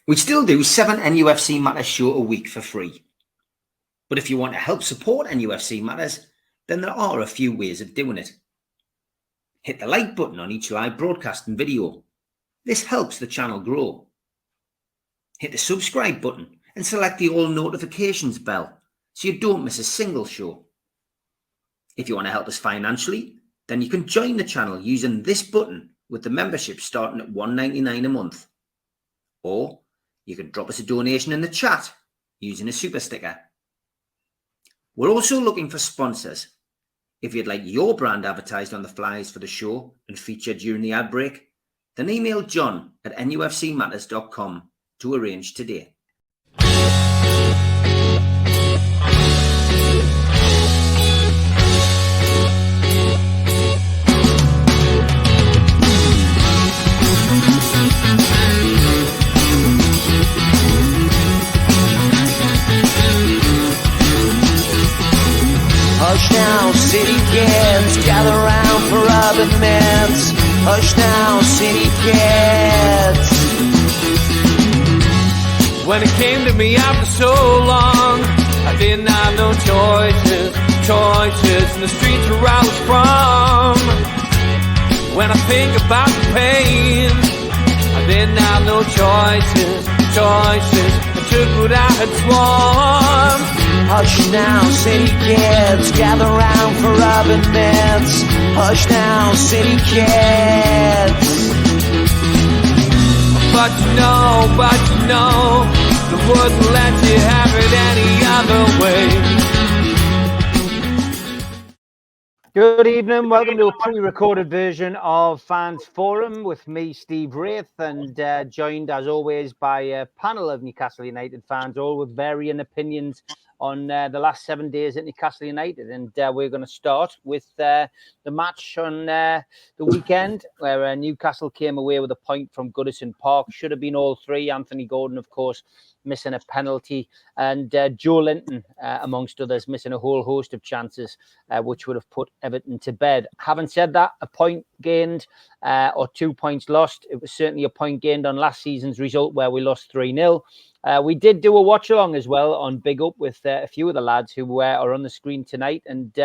We still do 7 NUFC Matters show a week for free. But if you want to help support NUFC Matters, then there are a few ways of doing it. Hit the like button on each live broadcast and video. This helps the channel grow. Hit the subscribe button and select the all notifications bell so you don't miss a single show. If you want to help us financially, then you can join the channel using this button with the membership starting at $1.99 a month. Or you can drop us a donation in the chat using a super sticker. We're also looking for sponsors. If you'd like your brand advertised on the flyers for the show and featured during the ad break, then email John at nufcmatters.com to arrange today. Hush now, city kids, gather round for urban myths. Hush now, city kids. When it came to me after so long, I didn't have no choices in the streets where I was from. When I think about the pain, I didn't have no choices. I took what I had sworn. Hush now, city kids, gather round for urban myths. Hush now, city kids. But you know, the wouldn't let you have it any other way. Good evening, welcome to a pre-recorded version of Fans Forum with me, Steve Wraith, and joined as always by a panel of Newcastle United fans, all with varying opinions on the last 7 days at Newcastle United. And we're going to start with the match on the weekend where Newcastle came away with a point from Goodison Park. Should have been all three. Anthony Gordon, of course, missing a penalty, and Joe Linton, amongst others, missing a whole host of chances, which would have put Everton to bed. Having said that, a point gained or 2 points lost. It was certainly a point gained on last season's result where we lost 3-0. We did do a watch-along as well on Big Up with a few of the lads who are on the screen tonight. And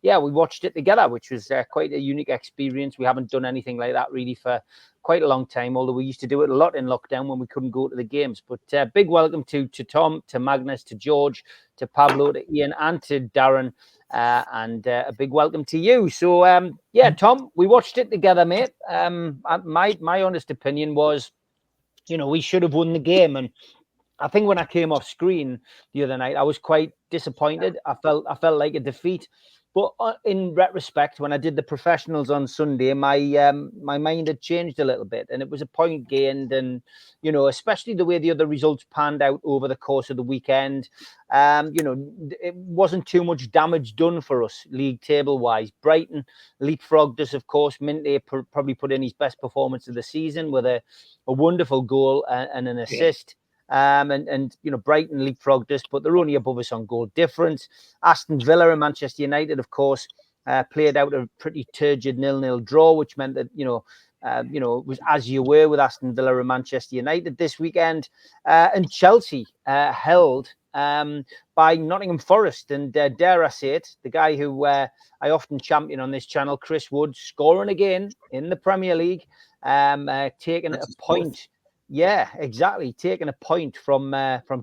yeah, we watched it together, which was quite a unique experience. We haven't done anything like that really for quite a long time, although we used to do it a lot in lockdown when we couldn't go to the games. But big welcome to Tom, to Magnus, to George, to Pablo, to Ian, and to Darren. And a big welcome to you. So, yeah, Tom, we watched it together, mate. My honest opinion was, you know, we should have won the game. And I think when I came off screen the other night, I was quite disappointed. I felt like a defeat. But in retrospect, when I did the professionals on Sunday, my mind had changed a little bit, and it was a point gained. And you know, especially the way the other results panned out over the course of the weekend, you know, it wasn't too much damage done for us league table wise. Brighton leapfrogged us, of course. Minte probably put in his best performance of the season with a wonderful goal and an assist. And you know, Brighton leapfrogged us, but they're only above us on goal difference. Aston Villa and Manchester United, of course, played out a pretty turgid 0-0 draw, which meant that, you know, it was as you were with Aston Villa and Manchester United this weekend. And Chelsea held by Nottingham Forest. And dare I say it, the guy who I often champion on this channel, Chris Wood, scoring again in the Premier League, taking a point. Yeah, exactly. Taking a point from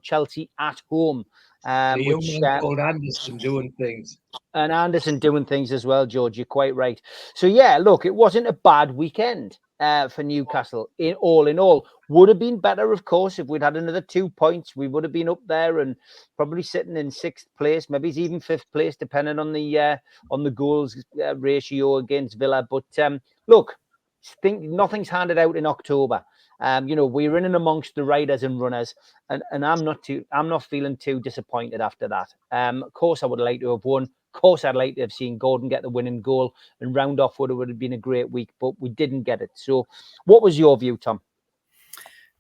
Chelsea at home. Which called Anderson doing things. And Anderson doing things as well, George. You're quite right. So, yeah, look, it wasn't a bad weekend for Newcastle. In all, would have been better, of course, if we'd had another 2 points. We would have been up there and probably sitting in 6th place, maybe even 5th place, depending on the goals ratio against Villa. But look, nothing's handed out in October. You know, we're in and amongst the riders and runners, and I'm not feeling too disappointed after that. Of course, I would like to have won. Of course, I'd like to have seen Gordon get the winning goal and round off what would have been a great week, but we didn't get it. So, what was your view, Tom?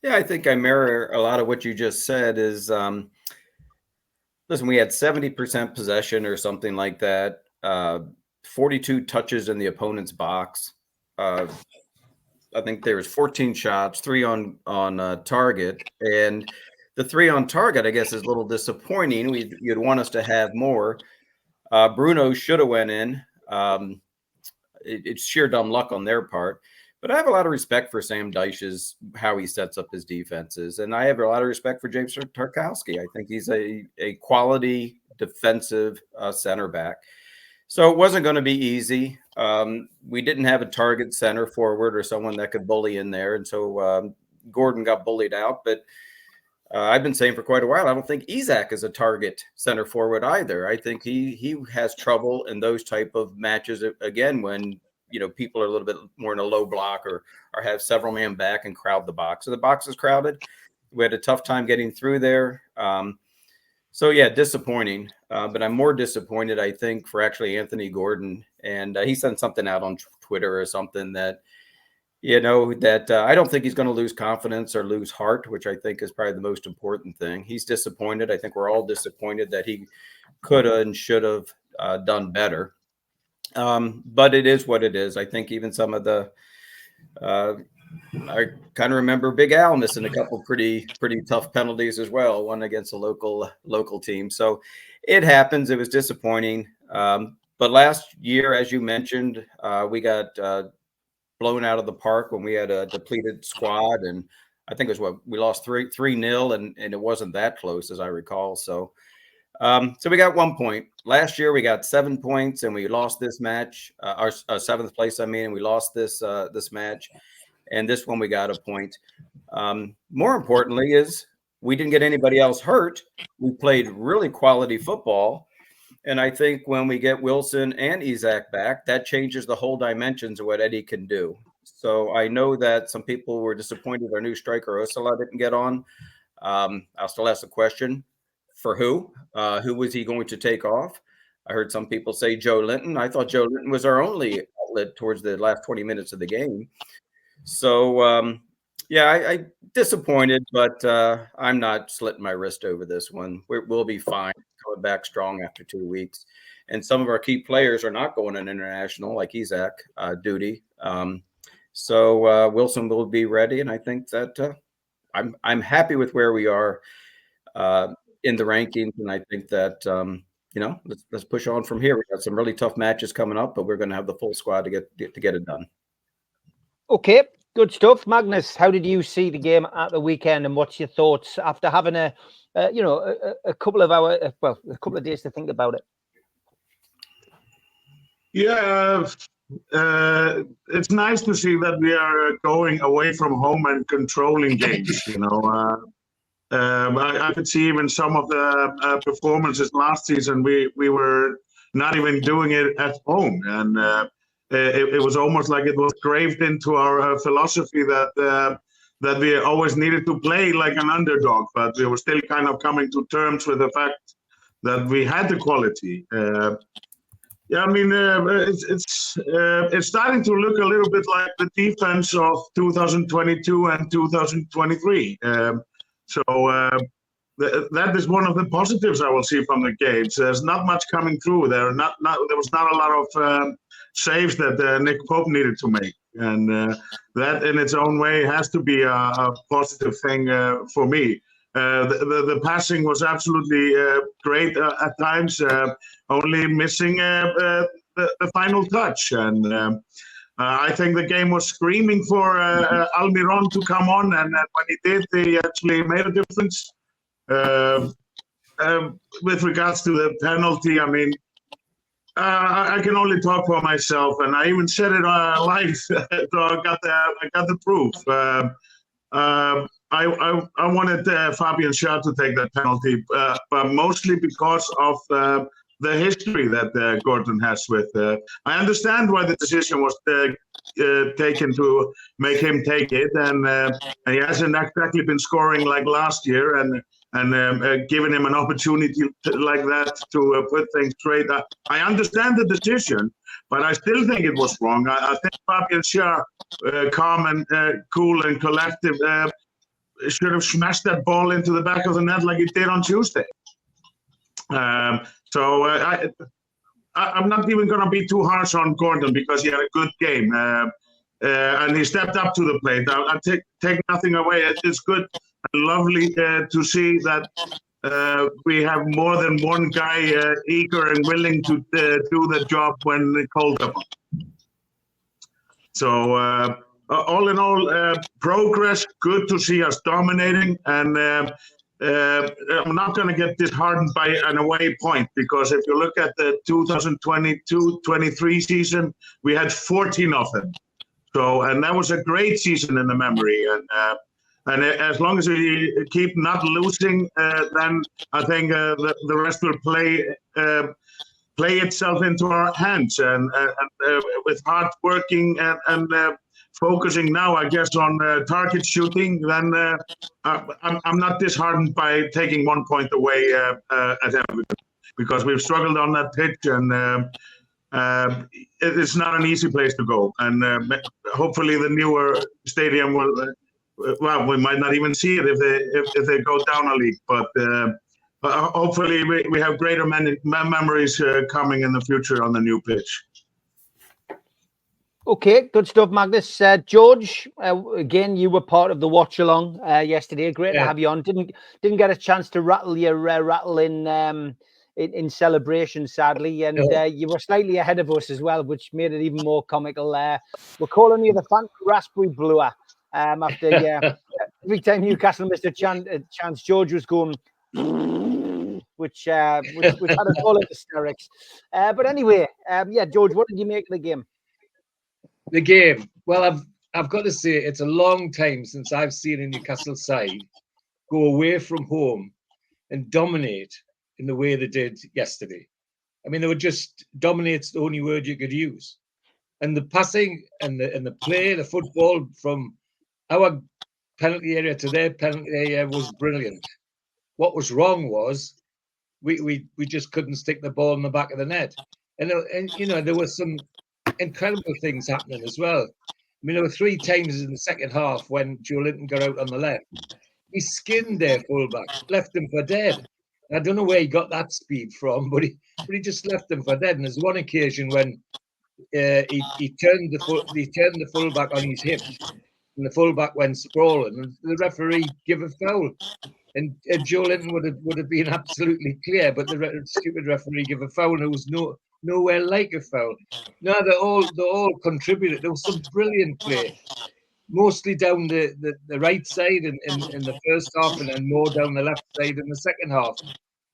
Yeah, I think I mirror a lot of what you just said. Is listen, we had 70% possession or something like that. 42 touches in the opponent's box. I think there was 14 shots, 3 on target, and the 3 on target, I guess, is a little disappointing. You'd want us to have more. Bruno should have went in. It's sheer dumb luck on their part. But I have a lot of respect for Sam Dyche's, how he sets up his defenses. And I have a lot of respect for James Tarkowski. I think he's a quality defensive center back. So it wasn't going to be easy. We didn't have a target center forward or someone that could bully in there. And so Gordon got bullied out. But I've been saying for quite a while, I don't think Isak is a target center forward either. I think he has trouble in those type of matches, again, when people are a little bit more in a low block or have several man back and crowd the box. So the box is crowded. We had a tough time getting through there. So yeah, disappointing. But I'm more disappointed, I think, for actually Anthony Gordon. And he sent something out on Twitter or something that, I don't think he's going to lose confidence or lose heart, which I think is probably the most important thing. He's disappointed. I think we're all disappointed that he could have and should have done better. But it is what it is. I think even some of the I kind of remember Big Al missing a couple pretty tough penalties as well, one against a local team. So it happens. It was disappointing. But last year, as you mentioned, we got blown out of the park when we had a depleted squad, and I think it was we lost 3-0, and it wasn't that close as I recall. So we got 1 point. Last year we got 7 points, and we lost this match, our 7th place. And we lost this match, and this one we got a point. More importantly is we didn't get anybody else hurt. We played really quality football. And I think when we get Wilson and Isak back, that changes the whole dimensions of what Eddie can do. So I know that some people were disappointed our new striker Osala didn't get on. I'll still ask the question, for who? Who was he going to take off? I heard some people say Joe Linton. I thought Joe Linton was our only outlet towards the last 20 minutes of the game. So, I disappointed, but I'm not slitting my wrist over this one. We'll be fine. Coming back strong after 2 weeks. And some of our key players are not going on international, like Isak, duty. So Wilson will be ready. And I think that I'm happy with where we are in the rankings. And I think that, let's push on from here. We got some really tough matches coming up, but we're going to have the full squad to get it done. Okay, good stuff. Magnus, how did you see the game at the weekend, and what's your thoughts after having a couple of days to think about it? Yeah, it's nice to see that we are going away from home and controlling games. I could see even some of the performances last season. We were not even doing it at home, and it was almost like it was graved into our philosophy that we always needed to play like an underdog, but we were still kind of coming to terms with the fact that we had the quality. It's starting to look a little bit like the defense of 2022 and 2023. That is one of the positives I will see from the games. There's not much coming through. There was not a lot of saves that Nick Pope needed to make, and that in its own way has to be a positive thing for me. The passing was absolutely great at times, only missing the final touch, and I think the game was screaming for Almiron to come on, and when he did, he actually made a difference. With regards to the penalty, I can only talk for myself, and I even said it live, so I got the proof. I wanted Fabian Schär to take that penalty, but mostly because of the history that Gordon has with. I understand why the decision was taken to make him take it, and he hasn't exactly been scoring like last year, and giving him an opportunity like that to put things straight. I understand the decision, but I still think it was wrong. I think Fabian Schär, calm and cool and collective, should have smashed that ball into the back of the net like he did on Tuesday. I'm not even going to be too harsh on Gordon because he had a good game. and he stepped up to the plate. I take nothing away. It's good and lovely to see that we have more than one guy eager and willing to do the job when called upon. So all in all, progress. Good to see us dominating, and I'm not going to get disheartened by an away point, because if you look at the 2022-23 season, we had 14 of them. So, and that was a great season in the memory. And as long as we keep not losing, then I think the rest will play itself into our hands. And with hard working and focusing now, I guess, on target shooting, then I'm not disheartened by taking 1 point away at Everton, because we've struggled on that pitch, and it's not an easy place to go. And hopefully the newer stadium will, well, we might not even see it if they go down a league, but hopefully we have greater memories coming in the future on the new pitch. Okay, good stuff, Magnus. George, again, you were part of the watch along yesterday. Great to have you on. Didn't get a chance to rattle your rattle in celebration, sadly, and you were slightly ahead of us as well, which made it even more comical. We're calling you the Phantom Raspberry Blower. After every time Newcastle missed a chance, George was going, which had us all in hysterics. But anyway, George, what did you make of the game? The game. Well, I've got to say, it's a long time since I've seen a Newcastle side go away from home and dominate in the way they did yesterday. I mean, they were just dominate's the only word you could use. And the passing and the play, the football from our penalty area to their penalty area was brilliant. What was wrong was we just couldn't stick the ball in the back of the net. And you know, there were some incredible things happening as well. I mean, there were 3 times in the second half when Joe Linton got out on the left. He skinned their fullback, left him for dead. I don't know where he got that speed from, but he just left them for dead. And there's one occasion when he turned the fullback on his hip, and the fullback went sprawling, and the referee gave a foul. And Joe Linton would have been absolutely clear, but the stupid referee gave a foul, and there was nowhere like a foul. No, they all contributed. There was some brilliant play, mostly down the right side in the first half, and then more down the left side in the second half.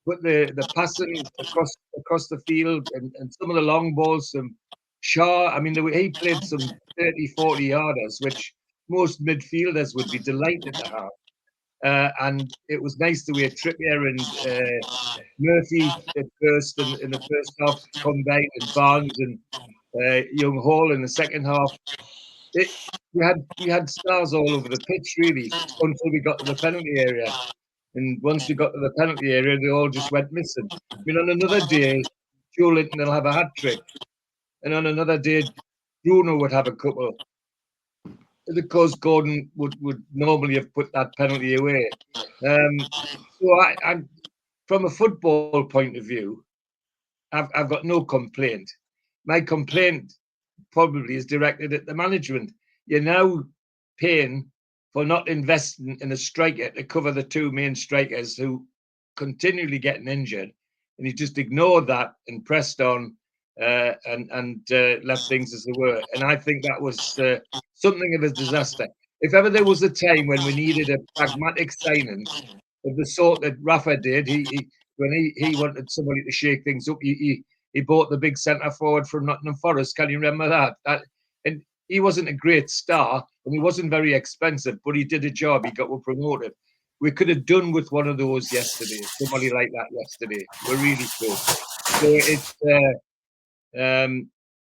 But the passing across the field and some of the long balls from Shaw, I mean, he played some 30, 40 yarders, which most midfielders would be delighted to have. And it was nice that we had Trippier and Murphy at first in the first half combined, and Barnes and Young Hall in the second half. We had stars all over the pitch, really, until we got to the penalty area. And once we got to the penalty area, they all just went missing. I mean, on another day, Joe Linton will have a hat trick. And on another day, Bruno would have a couple. Because Gordon would normally have put that penalty away. So I from a football point of view, I've got no complaint. My complaint probably is directed at the management. You're now paying for not investing in a striker to cover the 2 main strikers who continually getting injured, and you just ignored that and pressed on and left things as they were. And I think that was something of a disaster. If ever there was a time when we needed a pragmatic signing of the sort that Rafa did, when he wanted somebody to shake things up, he bought the big centre forward from Nottingham Forest. Can you remember that? And he wasn't a great star, and he wasn't very expensive, but he did a job. He got promoted. We could have done with one of those yesterday, somebody like that yesterday. We're really close. So it's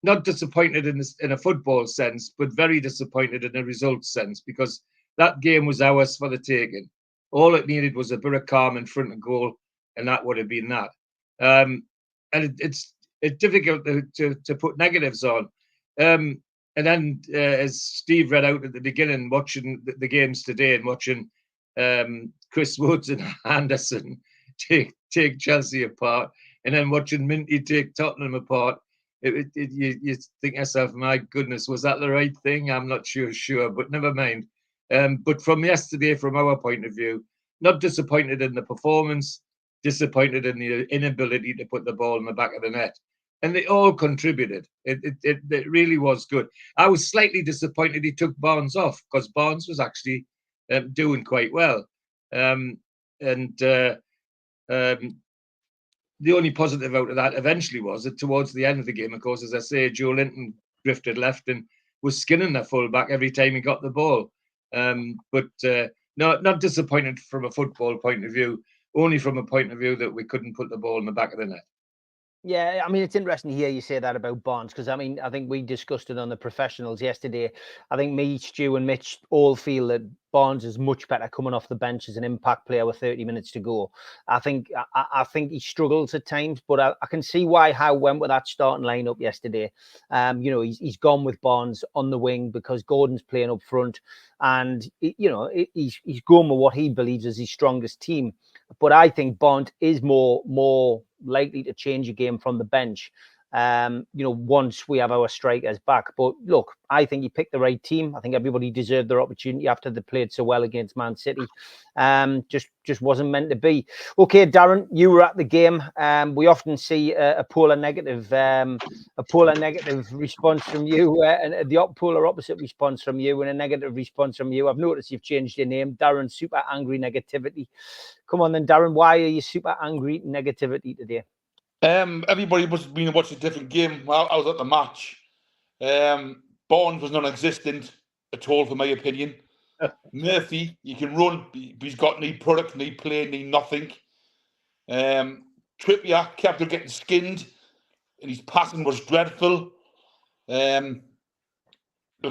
not disappointed in a football sense, but very disappointed in a results sense, because that game was ours for the taking. All it needed was a bit of calm in front of goal, and that would have been that. And it's difficult to put negatives on. And then, as Steve read out at the beginning, watching the games today and watching Chris Woods and Anderson take Chelsea apart, and then watching Minty take Tottenham apart, you think to yourself, my goodness, was that the right thing? I'm not sure, but never mind. But from yesterday, from our point of view, not disappointed in the performance, disappointed in the inability to put the ball in the back of the net. And they all contributed. It really was good. I was slightly disappointed he took Barnes off, because Barnes was actually doing quite well. The only positive out of that eventually was that towards the end of the game, of course, as I say, Joe Linton drifted left and was skinning the fullback every time he got the ball. Not disappointed from a football point of view, only from a point of view that we couldn't put the ball in the back of the net. Yeah, I mean, it's interesting to hear you say that about Barnes, because I mean, I think we discussed it on the professionals yesterday. I think me, Stu, and Mitch all feel that Barnes is much better coming off the bench as an impact player with 30 minutes to go. I think he struggles at times, but I can see why Howe went with that starting lineup yesterday. He's gone with Barnes on the wing because Gordon's playing up front, and he's going with what he believes is his strongest team. But I think Barnes is more likely to change a game from the bench, once we have our strikers back. But look, I think he picked the right team. I think everybody deserved their opportunity after they played so well against Man City. Just wasn't meant to be. Okay, Darren, you were at the game. We often see a polar negative response from you, and the polar opposite response from you, and a negative response from you. I've noticed you've changed your name, Darren Super Angry Negativity. Come on then, Darren, why are you super angry negativity today? Everybody must have been watching a different game. Well, I was at the match. Barnes was non-existent at all, for my opinion. Murphy, he can run, but he's got no product, no play, no nothing. Trippier kept on getting skinned, and his passing was dreadful. They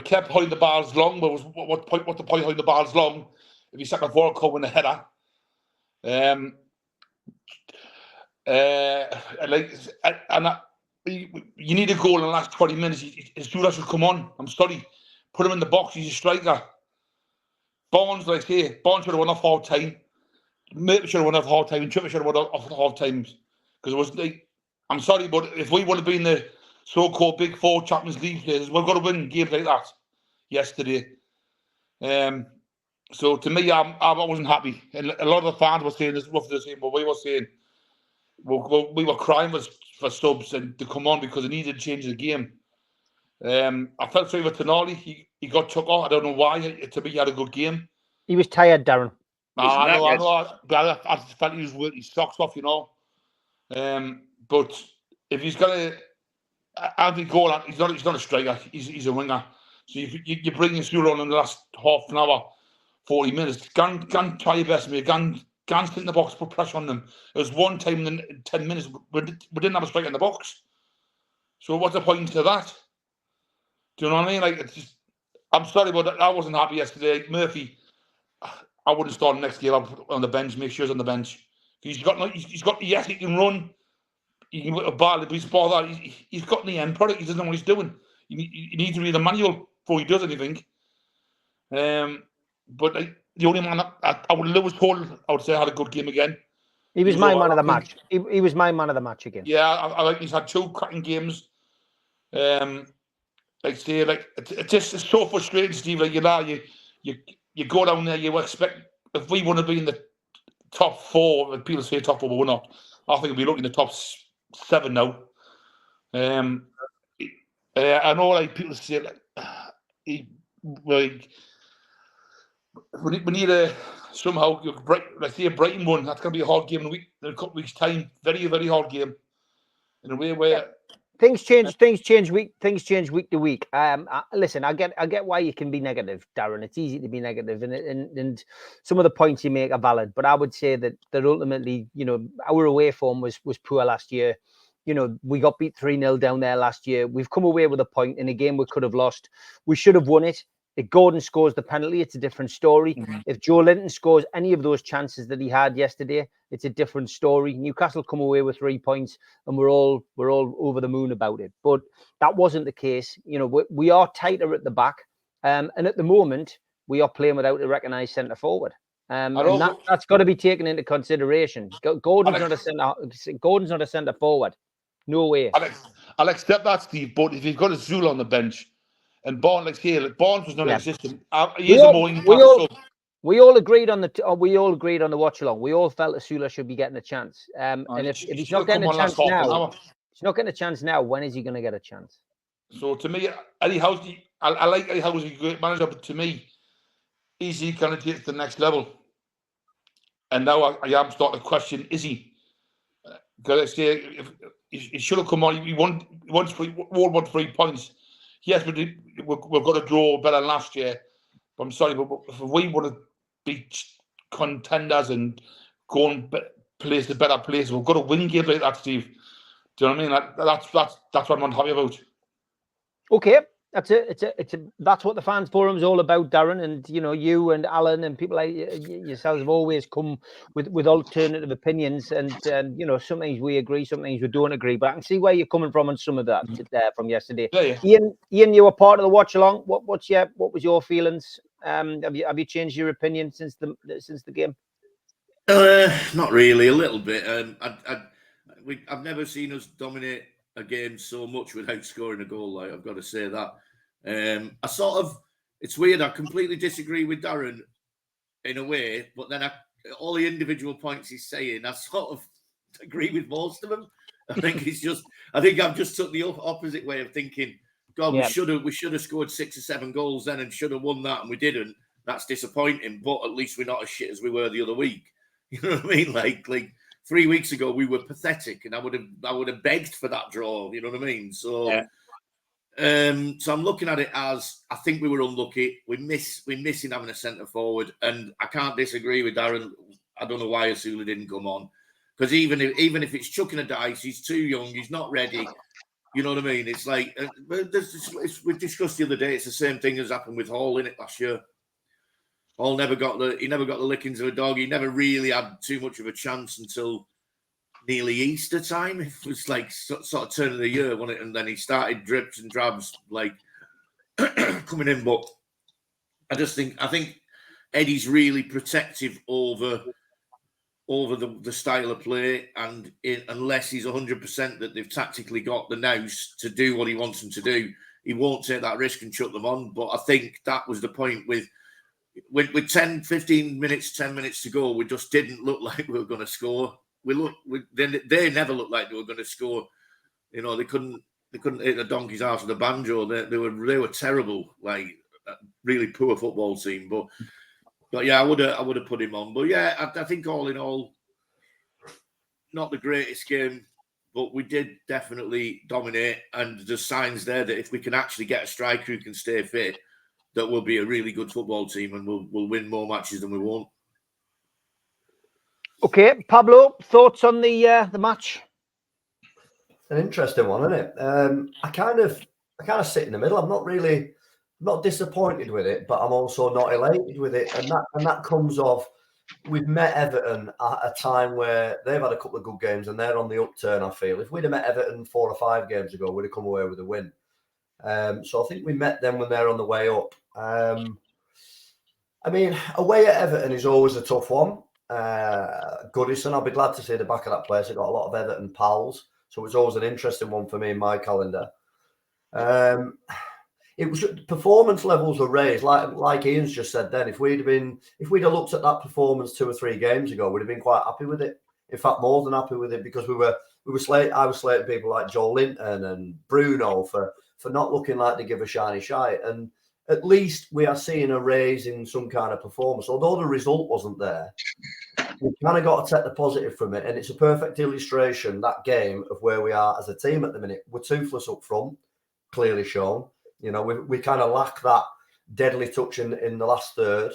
kept holding the balls long. But what's the point holding the balls long if you set a Vorko in a header? You need a goal in the last 20 minutes. His Judas should come on. I'm sorry. Put him in the box. He's a striker. Barnes, like I say, Barnes should have won off half time. Murphy should have won off half time. And Trippier should have won off half times. Because it wasn't like, I'm sorry, but if we would have been the so-called Big Four Champions League players, we've got to win games like that yesterday. So to me, I wasn't happy. And a lot of the fans were saying this, roughly the same, but we were saying, we were crying for subs and to come on because they needed to change the game. I felt sorry for Tonali. He got took off. I don't know why. To me, he had a good game. He was tired, Darren. I know. But I felt he was working his socks off, But if he's going to Anthony Gordon, he's not a striker. He's a winger. So you bring in Sula on in the last half an hour, 40 minutes. Go and try your best, mate. Go and sit in the box, put pressure on them. There was one time in 10 minutes we didn't have a striker in the box. So what's the point to that? Do you know what I mean? Like, I'm sorry, but I wasn't happy yesterday. Murphy, I wouldn't start the next game on the bench. Make sure he's on the bench. Yes, he can run. He can put a ball, but he's got the end product. He doesn't know what he's doing. You need to read the manual before he does anything. But the only man I would Lewis Hall, I would say, had a good game again. He was my man of the match. He was my man of the match again. Yeah, I like he's had two cracking games. It's just so frustrating, Steve. Like, you go down there, you expect, if we want to be in the top four, and people say top four, but we're not. I think we'll be looking at the top 7 now. I know, like, people say, we need to somehow, like, say a Brighton one. That's going to be a hard game in a couple of weeks' time. Very, very hard game. In a way where things change week to week. Listen, I get why you can be negative, Darren. It's easy to be negative, and some of the points you make are valid. But I would say that ultimately, our away form was poor last year. We got beat 3-0 down there last year. We've come away with a point in a game we could have lost. We should have won it. If Gordon scores the penalty, it's a different story. Mm-hmm. If Joe Linton scores any of those chances that he had yesterday, it's a different story. Newcastle come away with 3 points, and we're all over the moon about it. But that wasn't the case. We are tighter at the back, and at the moment we are playing without a recognised centre forward. And that's got to be taken into consideration. Gordon's not a centre forward. No way. I'll accept that, Steve. But if you've got a Zula on the bench, and Barnes, like here, Barnes was non-existent. He is a more impact sub. We all agreed on the watch along. We all felt Asula should be getting a chance. And if he's not getting a chance now, he's not getting a chance now. When is he going to get a chance? So to me, Eddie Howe's, I like Eddie Howe's a great manager, but to me, is he going to take it to the next level? And now I am starting to question: is he? Because I say if he should have come on. He won 3 points. Yes, but we've got to draw better than last year. But I'm sorry, but if we want to be contenders and go and place the better place, we've got to win games like that, Steve. Do you know what I mean? That's what I'm not happy about. Okay, that's it. That's what the fans forum is all about, Darren. And you and Alan and people like yourselves have always come with alternative opinions. And sometimes we agree, sometimes we don't agree. But I can see where you're coming from on some of that from yesterday. Yeah. Ian, you were part of the watch along. What was your feelings? Have you changed your opinion since the game? Not really. A little bit. I've never seen us dominate a game so much without scoring a goal. Like, I've got to say that. It's weird. I completely disagree with Darren in a way, but then all the individual points he's saying, I sort of agree with most of them. I think I've just took the opposite way of thinking. God, we should have scored 6 or 7 goals then and should have won that, and we didn't. That's disappointing, but at least we're not as shit as we were the other week. You know what I mean? Like 3 weeks ago, we were pathetic, and I would have begged for that draw. You know what I mean? So, so I'm looking at it as I think we were unlucky. We're missing having a centre forward, and I can't disagree with Darren. I don't know why Asula didn't come on, because even if it's chucking a dice, he's too young. He's not ready. You know what I mean? It's like we discussed the other day. It's the same thing as happened with Hall in it last year. Hall never got the lickings of a dog. He never really had too much of a chance until nearly Easter time. It was like sort of turn of the year, wasn't it? And then he started drips and drabs like coming in. But I think Eddie's really protective over the style of play, and unless he's 100% that they've tactically got the nous to do what he wants them to do, he won't take that risk and shut them on. But I think that was the point with 10 minutes to go, we just didn't look like we were going to score. They never looked like they were going to score. You know, they couldn't hit the donkey's arse with a banjo. They were terrible, like really poor football team. But yeah, I would have put him on. But yeah, I think all in all, not the greatest game, but we did definitely dominate. And there's signs there that if we can actually get a striker who can stay fit, that will be a really good football team, and we'll win more matches than we won't. Okay, Pablo, thoughts on the match? An interesting one, isn't it? I kind of sit in the middle. I'm not disappointed with it, but I'm also not elated with it, and that comes off. We've met Everton at a time where they've had a couple of good games and they're on the upturn. I feel if we'd have met Everton 4 or 5 games ago, we'd have come away with a win. So I think we met them when they're on the way up. I mean, away at Everton is always a tough one. Goodison, I'll be glad to see the back of that place. I've got a lot of Everton pals, so it's always an interesting one for me in my calendar. It was performance levels were raised, like Ian's just said. Then, if we'd have looked at that performance 2 or 3 games ago, we'd have been quite happy with it. In fact, more than happy with it, because I was slating people like Joel Linton and Bruno for not looking like they give a shiny shite. And at least we are seeing a raise in some kind of performance. Although the result wasn't there, we kind of got to take the positive from it. And it's a perfect illustration, that game, of where we are as a team at the minute. We're toothless up front, clearly shown. You know, we kind of lack that deadly touch in the last third,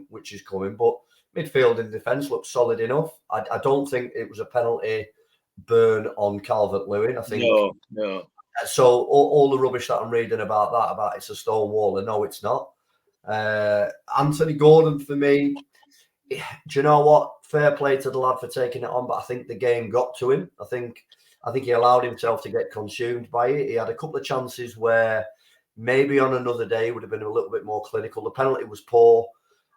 which is coming. But midfield and defence looks solid enough. I don't think it was a penalty burn on Calvert-Lewin. I think No. So all the rubbish that I'm reading about it's a stone wall, and no, it's not. Anthony Gordon, for me, do you know what? Fair play to the lad for taking it on, but I think the game got to him. I think he allowed himself to get consumed by it. He had a couple of chances where maybe on another day would have been a little bit more clinical. The penalty was poor.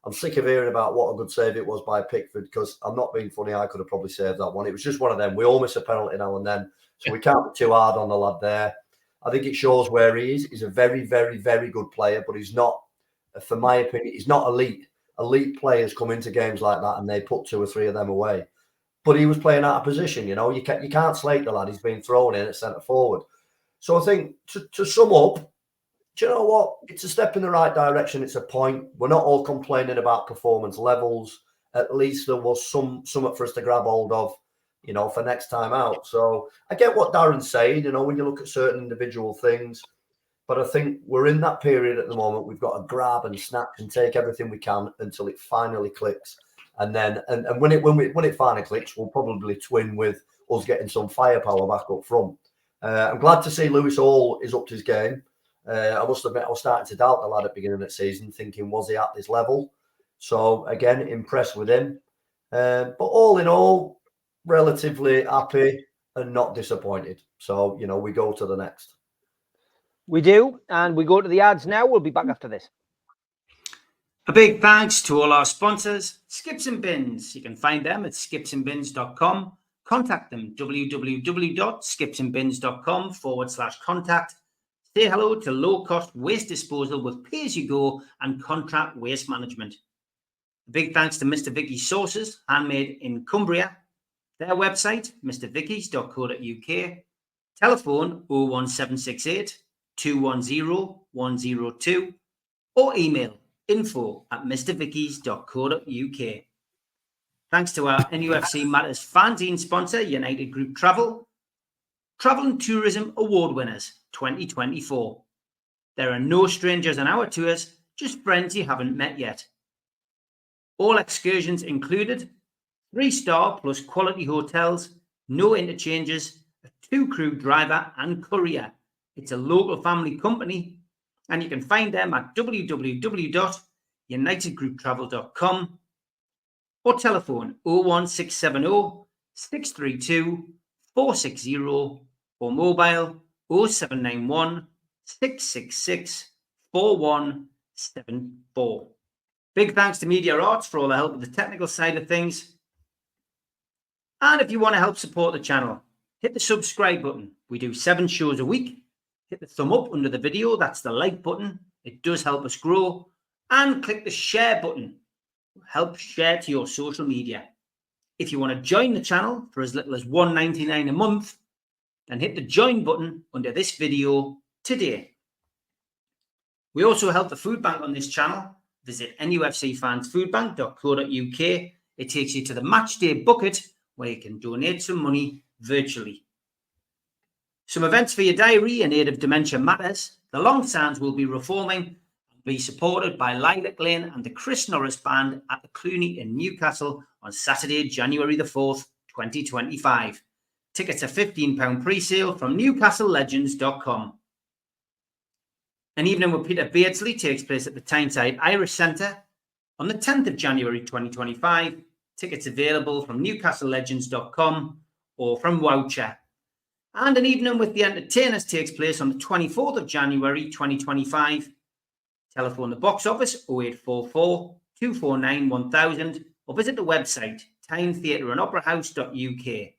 I'm sick of hearing about what a good save it was by Pickford, because I'm not being funny. I could have probably saved that one. It was just one of them. We all miss a penalty now and then, so we can't be too hard on the lad there. I think it shows where he is. He's a very, very, very good player, but he's not, for my opinion, he's not elite. Elite players come into games like that and they put 2 or 3 of them away. But he was playing out of position, you know. You can't slate the lad. He's been thrown in at centre forward. So I think to sum up, do you know what? It's a step in the right direction. It's a point. We're not all complaining about performance levels. At least there was something for us to grab hold of, you know, for next time out. So I get what Darren's saying, you know, when you look at certain individual things. But I think we're in that period at the moment. We've got to grab and snatch and take everything we can until it finally clicks. And then, and when it finally clicks, we'll probably twin with us getting some firepower back up front. I'm glad to see Lewis Hall is up to his game. I must admit, I was starting to doubt the lad at the beginning of the season, thinking, was he at this level? So, again, impressed with him. But all in all, relatively happy and not disappointed. So, you know, we go to the next. We do, and we go to the ads now. We'll be back after this. A big thanks to all our sponsors, Skips and Bins. You can find them at skipsandbins.com. Contact them, www.skipsandbins.com/contact. Say hello to low-cost waste disposal with pay-as-you-go and contract waste management. A big thanks to Mr. Vicky's Sauces, handmade in Cumbria. Their website, mrvickies.co.uk. Telephone 01768 210 102 or email info@mrvickies.co.uk. Thanks to our NUFC Matters fanzine sponsor, United Group Travel. Travel and Tourism Award winners 2024. There are no strangers on our tours, just friends you haven't met yet. All excursions included, 3-star plus quality hotels, no interchanges, a 2-crew driver and courier. It's a local family company, and you can find them at www.unitedgrouptravel.com or telephone 01670 632 460 or mobile 0791 666 4174. Big thanks to Media Arts for all the help with the technical side of things. And if you want to help support the channel, hit the subscribe button. We do 7 shows a week. Hit the thumb up under the video. That's the like button. It does help us grow. And click the share button. Help share to your social media. If you want to join the channel for as little as $1.99 a month, then hit the join button under this video today. We also help the food bank on this channel. Visit nufcfansfoodbank.co.uk. It takes you to the match day bucket where you can donate some money virtually. Some events for your diary in aid of Dementia Matters. The Long Sands will be reforming and be supported by Lilac Lane and the Chris Norris Band at the Cluny in Newcastle on Saturday, January the 4th, 2025. Tickets are £15 pre-sale from newcastlelegends.com. An evening with Peter Beardsley takes place at the Tyneside Irish Centre on the 10th of January 2025. Tickets available from newcastlelegends.com or from Woucher. And an evening with the Entertainers takes place on the 24th of January 2025. Telephone the box office 0844 249 1000 or visit the website tynetheatreandoperahouse.uk.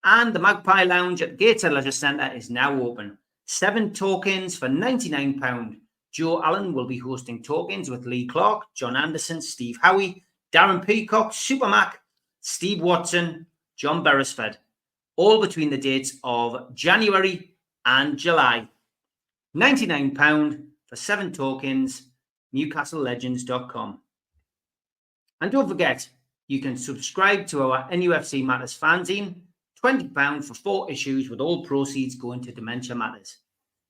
And the Magpie Lounge at Gateshead Leisure Centre is now open. 7 talk-ins for £99. Joe Allen will be hosting talk-ins with Lee Clark, John Anderson, Steve Howie, Darren Peacock, Supermac, Steve Watson, John Beresford, all between the dates of January and July. £99 for 7 talk-ins, newcastlelegends.com. And don't forget, you can subscribe to our NUFC Matters fanzine, £20 for 4 issues with all proceeds going to Dementia Matters.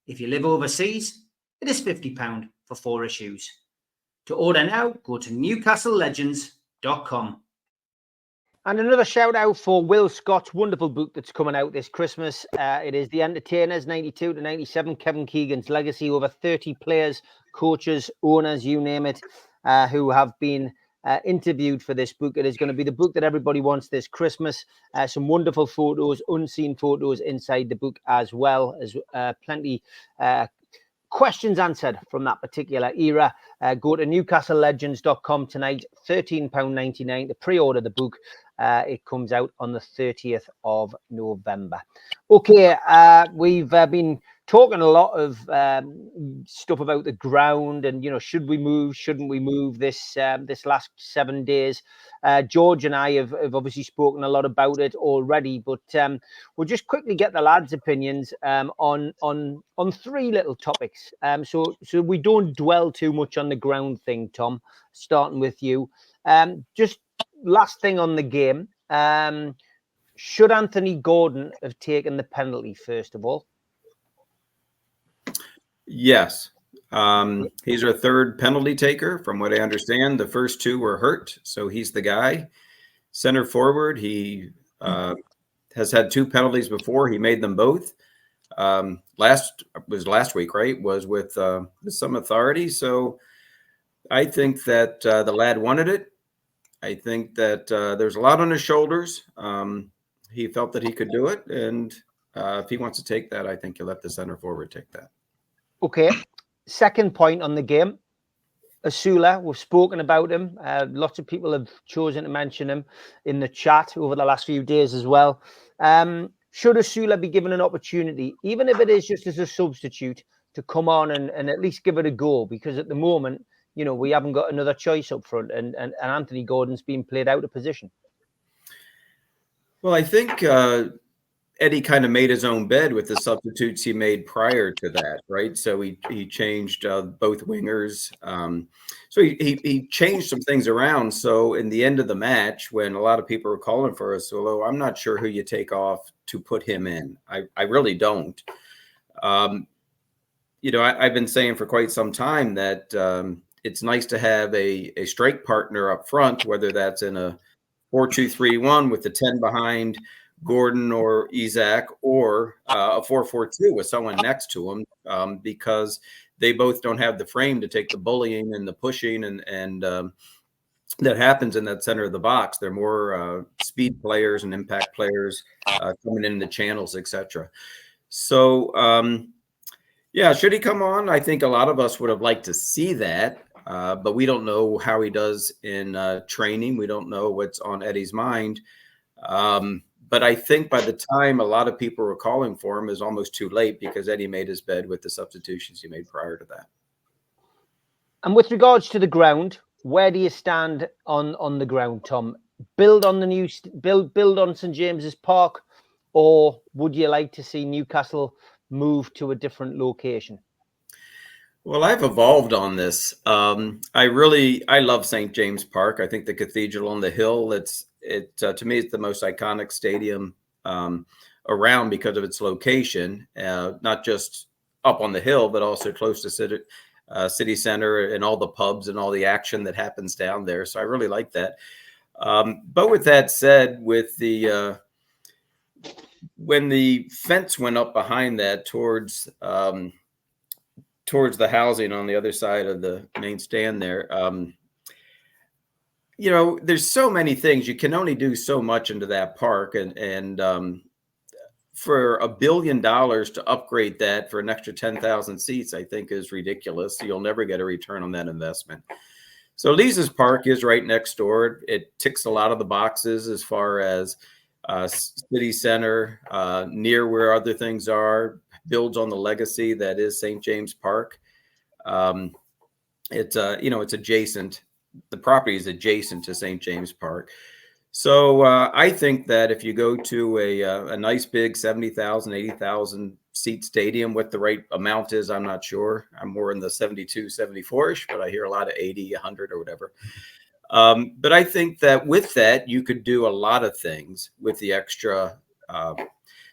If you live overseas, it is £50 for 4 issues. To order now, go to newcastlelegends.com. And another shout out for Will Scott's wonderful book that's coming out this Christmas. It is The Entertainers, 92 to 97, Kevin Keegan's legacy. Over 30 players, coaches, owners, you name it, who have been interviewed for this book. It is going to be the book that everybody wants this Christmas. Some wonderful photos, unseen photos inside the book as well as plenty questions answered from that particular era. Go to newcastlelegends.com tonight, £13.99 to pre-order the book. It comes out on the 30th of November. Okay, we've been talking a lot of stuff about the ground and, you know, should we move, shouldn't we move this last 7 days. George and I have obviously spoken a lot about it already, but we'll just quickly get the lads' opinions on three little topics. So we don't dwell too much on the ground thing, Tom, starting with you. Just last thing on the game. Should Anthony Gordon have taken the penalty, first of all? Yes. He's our third penalty taker, from what I understand. The first two were hurt, so he's the guy. Center forward, he has had 2 penalties before. He made them both. Last week, right? Was with some authority. So I think that the lad wanted it. I think that there's a lot on his shoulders. He felt that he could do it, and if he wants to take that, I think he'll let the center forward take that. Okay. Second point on the game, Asula, we've spoken about him. Lots of people have chosen to mention him in the chat over the last few days as well. Should Asula be given an opportunity, even if it is just as a substitute, to come on and at least give it a go? Because at the moment, you know, we haven't got another choice up front, and Anthony Gordon's being played out of position. Well, I think Eddie kind of made his own bed with the substitutes he made prior to that, right? So he changed both wingers. So he changed some things around. So in the end of the match, when a lot of people were calling for us, although I'm not sure who you take off to put him in. I really don't. You know, I've been saying for quite some time that it's nice to have a strike partner up front, whether that's in a 4-2-3-1 with the 10 behind Gordon or Isaac, or a 4-4-2 with someone next to him, because they both don't have the frame to take the bullying and the pushing and that happens in that center of the box. They're more speed players and impact players coming in the channels, etc. So yeah, should he come on? I think a lot of us would have liked to see that, but we don't know how he does in training. We don't know what's on Eddie's mind. But I think by the time a lot of people were calling for him is almost too late, because Eddie made his bed with the substitutions he made prior to that. And with regards to the ground, where do you stand on the ground, Tom? Build on the new build on St James's Park, or would you like to see Newcastle move to a different location? Well, I've evolved on this. I love St. James Park. I think the cathedral on the hill, to me, it's the most iconic stadium around because of its location, not just up on the hill, but also close to city center and all the pubs and all the action that happens down there. So I really like that. But with that said, with when the fence went up behind that towards the housing on the other side of the main stand there, you know, there's so many things. You can only do so much into that park, and for $1 billion to upgrade that for an extra 10,000 seats, I think is ridiculous. You'll never get a return on that investment. So Lees's Park is right next door. It ticks a lot of the boxes as far as city center, near where other things are, builds on the legacy that is St. James Park. It's adjacent. The property is adjacent to St. James Park. So I think that if you go to a nice big 70,000, 80,000 seat stadium, what the right amount is, I'm not sure. I'm more in the 72, 74-ish, but I hear a lot of 80, 100 or whatever. But I think that with that, you could do a lot of things with the extra.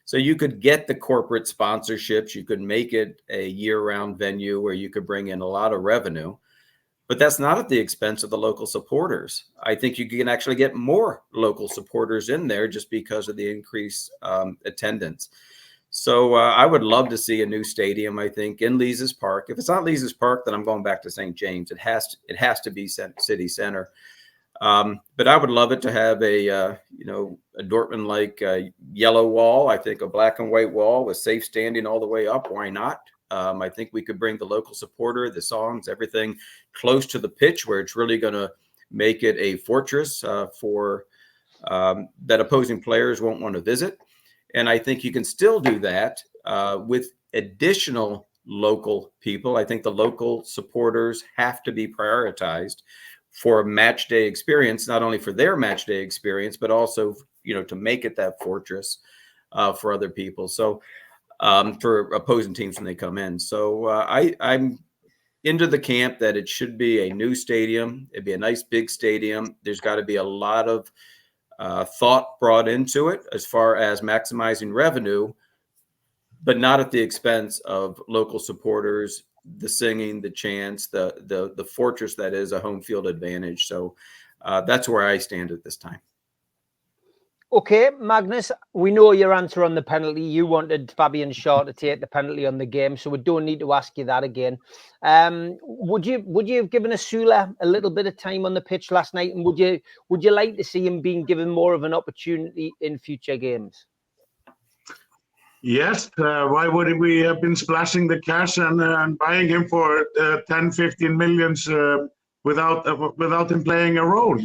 So you could get the corporate sponsorships. You could make it a year-round venue where you could bring in a lot of revenue. But that's not at the expense of the local supporters. I think you can actually get more local supporters in there just because of the increased attendance. So I would love to see a new stadium, I think, in Lees's Park. If it's not Lees's Park, then I'm going back to St. James. It has to be city center. But I would love it to have a Dortmund-like yellow wall. I think a black and white wall with safe standing all the way up. Why not? I think we could bring the local supporter, the songs, everything close to the pitch where it's really going to make it a fortress for that opposing players won't want to visit. And I think you can still do that with additional local people. I think the local supporters have to be prioritized for a match day experience, not only for their match day experience, but also, to make it that fortress for other people. So for opposing teams when they come in. So I'm into the camp that it should be a new stadium. It'd be a nice big stadium. There's got to be a lot of thought brought into it as far as maximizing revenue, but not at the expense of local supporters, the singing, the chants, the fortress that is a home field advantage. So that's where I stand at this time. Okay, Magnus, we know your answer on the penalty. You wanted Fabian Shaw to take the penalty on the game, so we don't need to ask you that again. Would you have given Asula a little bit of time on the pitch last night, and would you like to see him being given more of an opportunity in future games? Yes, why would we have been splashing the cash and buying him for 10, 15 millions without him playing a role?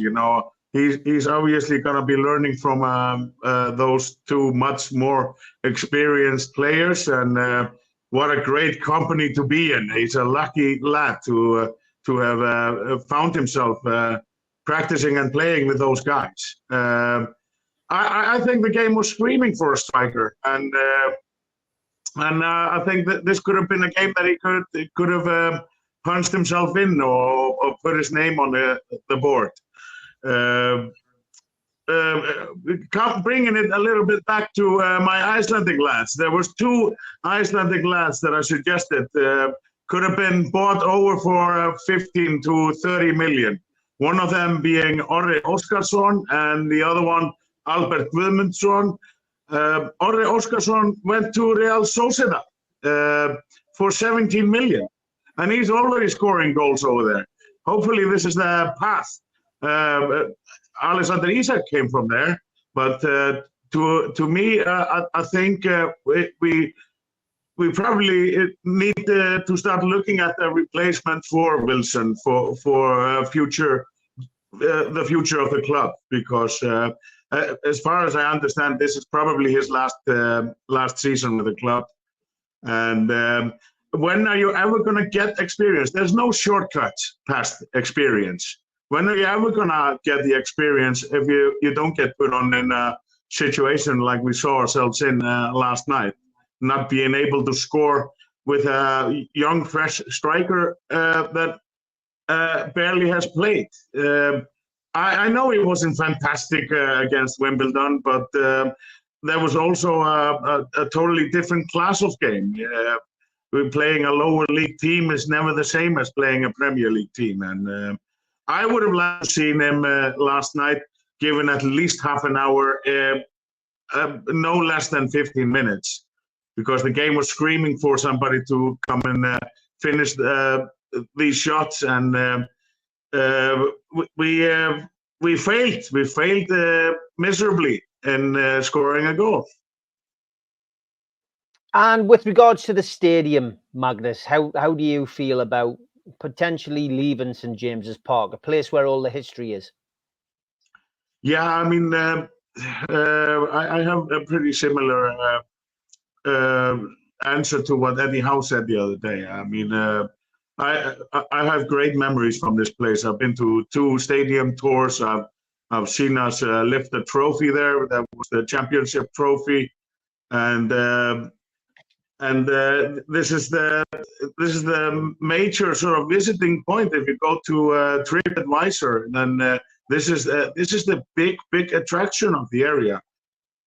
He's obviously going to be learning from those two much more experienced players, and what a great company to be in. He's a lucky lad to have found himself practicing and playing with those guys. I think the game was screaming for a striker, and I think that this could have been a game that he could have punched himself in or put his name on the board. Bringing it a little bit back to my Icelandic lads, there was two Icelandic lads that I suggested could have been bought over for 15 to 30 million. One of them being Orri Óskarsson and the other one Albert Guðmundsson. Orri Óskarsson went to Real Sociedad for 17 million, and he's already scoring goals over there. Hopefully this is the path. Alexander Isak came from there, but to me, I think we probably need to start looking at the replacement for Wilson for the future of the club, because as far as I understand, this is probably his last season with the club. And when are you ever going to get experience? There's no shortcuts past experience. When are you ever going to get the experience if you don't get put on in a situation like we saw ourselves in last night, not being able to score with a young, fresh striker that barely has played? I know he wasn't fantastic against Wimbledon, but there was also a totally different class of game. Playing a lower league team is never the same as playing a Premier League team. And I would have liked to seen him last night, given at least half an hour, no less than 15 minutes, because the game was screaming for somebody to come and finish these shots, and we failed. We failed miserably in scoring a goal. And with regards to the stadium, Magnus, how do you feel about potentially leaving St James's Park, a place where all the history is? Yeah, I mean, I have a pretty similar answer to what Eddie Howe said the other day. I mean, I have great memories from this place. I've been to 2 stadium tours. I've seen us lift a trophy there. That was the championship trophy, and this is the major sort of visiting point. If you go to TripAdvisor, then this is the big attraction of the area.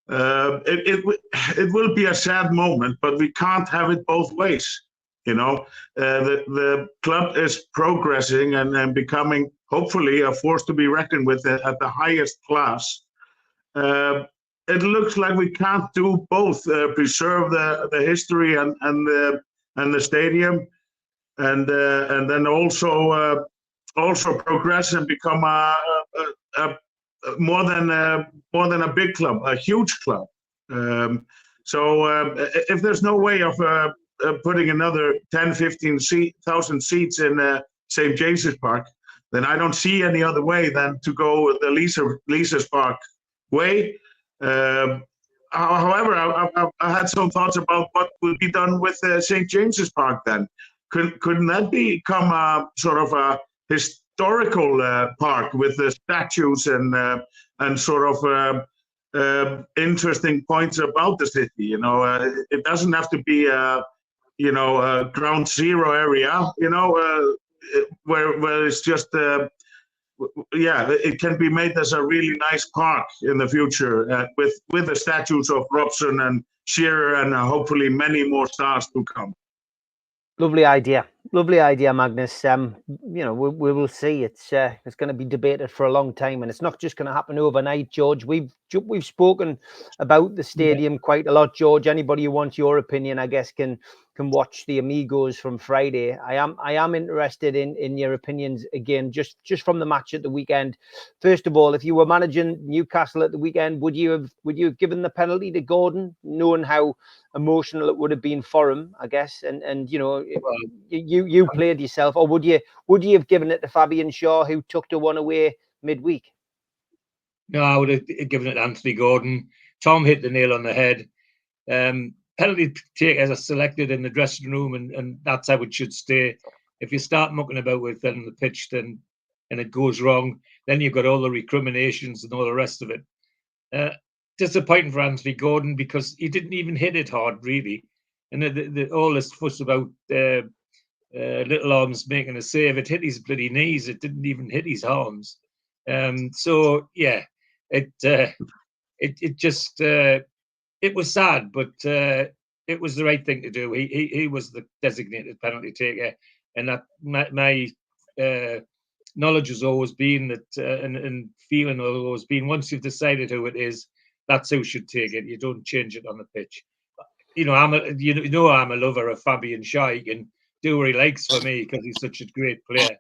It will be a sad moment, but we can't have it both ways. The club is progressing and becoming, hopefully, a force to be reckoned with at the highest class. It looks like we can't do both: preserve the history and the stadium, and then also progress and become more than a big club, a huge club. So if there's no way of putting another 10, 15,000 seats in St. James's Park, then I don't see any other way than to go the Leisure Park way. However, I had some thoughts about what would be done with St. James's Park then. Couldn't that become a sort of a historical park with the statues and sort of interesting points about the city? You know, it doesn't have to be a ground zero area. You know, where it's just it can be made as a really nice park in the future with the statues of Robson and Shearer and hopefully many more stars to come. Lovely idea, Magnus. We will see. It's going to be debated for a long time, and it's not just going to happen overnight, George. We've spoken about the stadium quite a lot, George. Anybody who wants your opinion, I guess, can watch the Amigos from Friday. I am interested in your opinions again, just from the match at the weekend. First of all, if you were managing Newcastle at the weekend, would you have given the penalty to Gordon, knowing how emotional it would have been for him, I guess, and you played yourself, or would you have given it to Fabian Shaw, who tucked a one away midweek? No, I would have given it to Anthony Gordon. Tom hit the nail on the head. Penalty takers are selected in the dressing room, and that's how it should stay. If you start mucking about with it on the pitch, and it goes wrong, then you've got all the recriminations and all the rest of it. Disappointing for Anthony Gordon because he didn't even hit it hard, really. And all this fuss about Little Arms making a save, it hit his bloody knees. It didn't even hit his arms. So yeah, it was sad, but it was the right thing to do. He was the designated penalty taker, and that my knowledge has always been that, and feeling has always been, once you've decided who it is, that's who should take it. You don't change it on the pitch. You know, I'm a lover of Fabian Shaw. He can do what he likes for me because he's such a great player.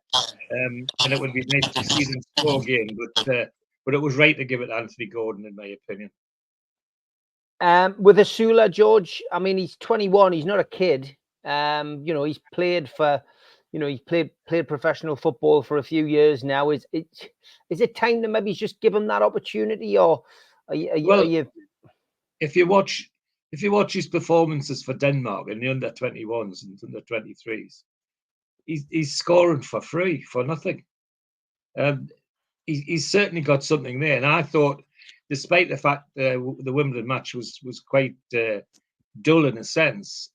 And it would be nice to see them score again, but it was right to give it to Anthony Gordon, in my opinion. With Asula, George, I mean, he's 21. He's not a kid. He's played for, he's played professional football for a few years now. Is it time to maybe just give him that opportunity, or are you? If you watch his performances for Denmark in the under-21s and under-23s, he's scoring for free, for nothing. He's certainly got something there, and I thought, despite the fact the Wimbledon match was quite dull in a sense,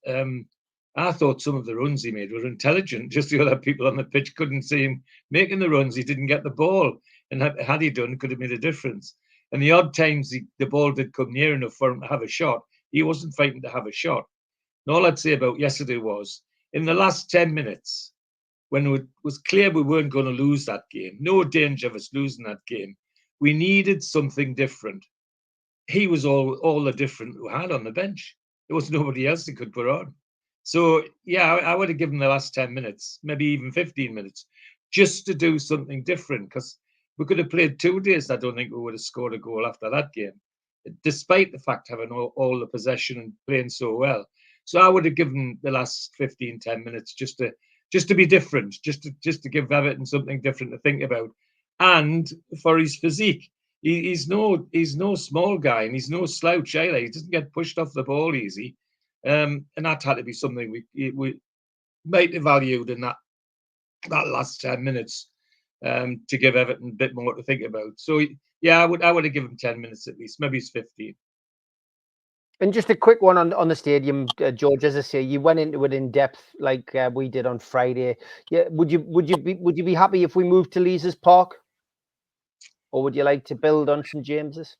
I thought some of the runs he made were intelligent. Just the other people on the pitch couldn't see him making the runs. He didn't get the ball, and had he done, could have made a difference. And the odd times the ball did come near enough for him to have a shot, he wasn't fighting to have a shot. And all I'd say about yesterday was, in the last 10 minutes, when it was clear we weren't going to lose that game, no danger of us losing that game, we needed something different. He was all the different who had on the bench. There was nobody else he could put on. So, yeah, I would have given the last 10 minutes, maybe even 15 minutes, just to do something different, because we could have played 2 days. I don't think we would have scored a goal after that game, despite the fact having all the possession and playing so well. So I would have given the last 15, 10 minutes just to be different, just to give Everton something different to think about. And for his physique, he's no small guy, and he's no slouch either. He doesn't get pushed off the ball easy. And that had to be something we might have valued in that last 10 minutes, to give Everton a bit more to think about. So yeah, I would have given him 10 minutes at least, maybe it's 15. And just a quick one on the stadium, George. As I say, you went into it in depth like we did on Friday. Yeah, would you be happy if we moved to Leisure Park, or would you like to build on St James's?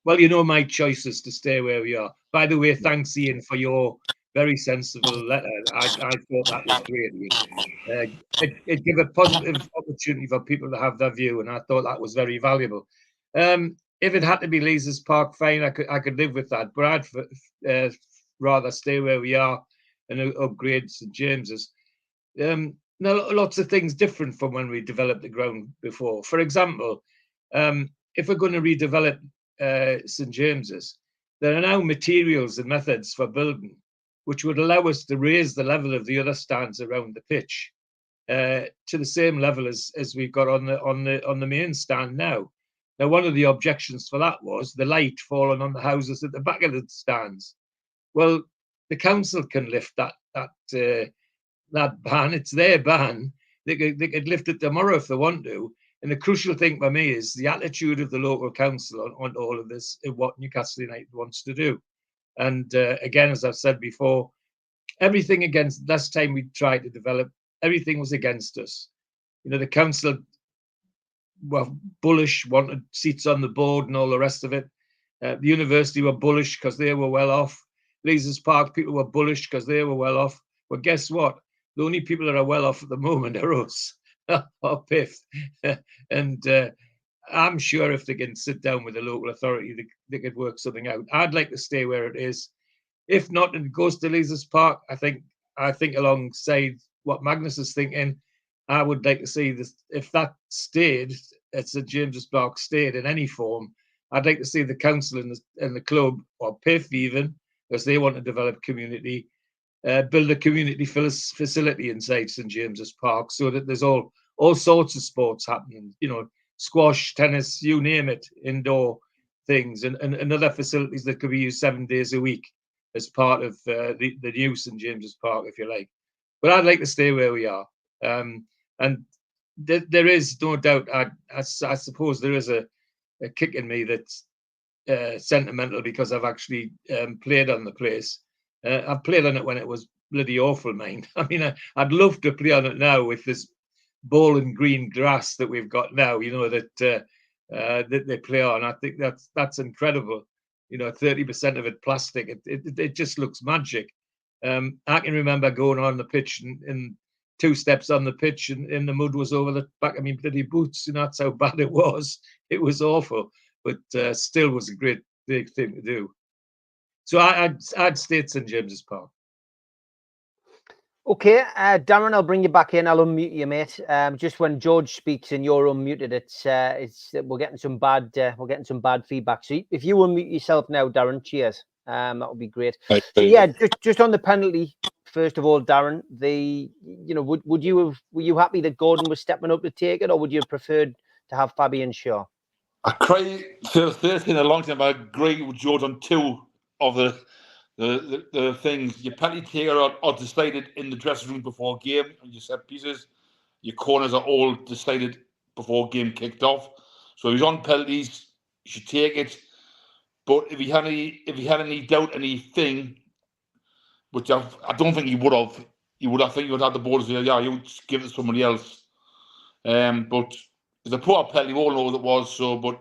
Well, my choice is to stay where we are. By the way, thanks, Ian, for your very sensible letter. I thought that was great. It gave a positive opportunity for people to have their view, and I thought that was very valuable. If it had to be Leisure Park, fine, I could live with that. But I'd rather stay where we are and upgrade St James's. Now, lots of things different from when we developed the ground before. For example, if we're going to redevelop St James's, there are now materials and methods for building which would allow us to raise the level of the other stands around the pitch to the same level as we've got on the main stand now. Now, one of the objections for that was the light falling on the houses at the back of the stands. Well, the council can lift that ban. It's their ban. They could lift it tomorrow if they want to. And the crucial thing for me is the attitude of the local council on all of this, and what Newcastle United wants to do. And again, as I've said before, everything against last time we tried to develop, everything was against us. You know, the council were bullish, wanted seats on the board and all the rest of it. The university were bullish because they were well off. Leazes Park people were bullish because they were well off. Well, guess what? The only people that are well off at the moment are us, or PIF. And I'm sure if they can sit down with the local authority, they could work something out. I'd like to stay where it is. If not, and it goes to Leazes Park, I think alongside what Magnus is thinking, I would like to see this. If that stayed at St James's Park, stayed in any form, I'd like to see the council and the club, or PIF even, because they want to develop community, build a community facility inside St James's Park, so that there's all sorts of sports happening. You know, squash, tennis, you name it, indoor things, and other facilities that could be used 7 days a week as part of the new St James's Park, if you like. But I'd like to stay where we are. And there is no doubt, I suppose there is a kick in me that's sentimental, because I've actually played on the place. I've played on it when it was bloody awful, mind. I mean, I'd love to play on it now with this bowling green grass that we've got now, you know, that they play on. I think that's incredible. You know, 30% of it plastic. It just looks magic. I can remember going on the pitch and 2 steps on the pitch and the mud was over the back of my bloody boots. And that's how bad it was. It was awful, but still was a great big thing to do. So I'd stay at St James's Park. Okay, Darren, I'll bring you back in. I'll unmute you, mate. Just when George speaks and you're unmuted, it's we're getting some bad feedback. So if you unmute yourself now, Darren, cheers. That would be great. So yeah, just on the penalty, first of all, Darren, were you happy that Gordon was stepping up to take it, or would you have preferred to have Fabian Shaw? I cry for the first thing in a long time. I agree with George on 2 of the things. Your penalty taker are decided in the dressing room before game, and your set pieces, your corners are all decided before game kicked off. So if he's on penalties, you should take it. But if he had any doubt, anything, which I don't think he would have, I think he would have the ball and say, yeah, you just give it to somebody else. But it's a poor penalty, we all know what it was. So, but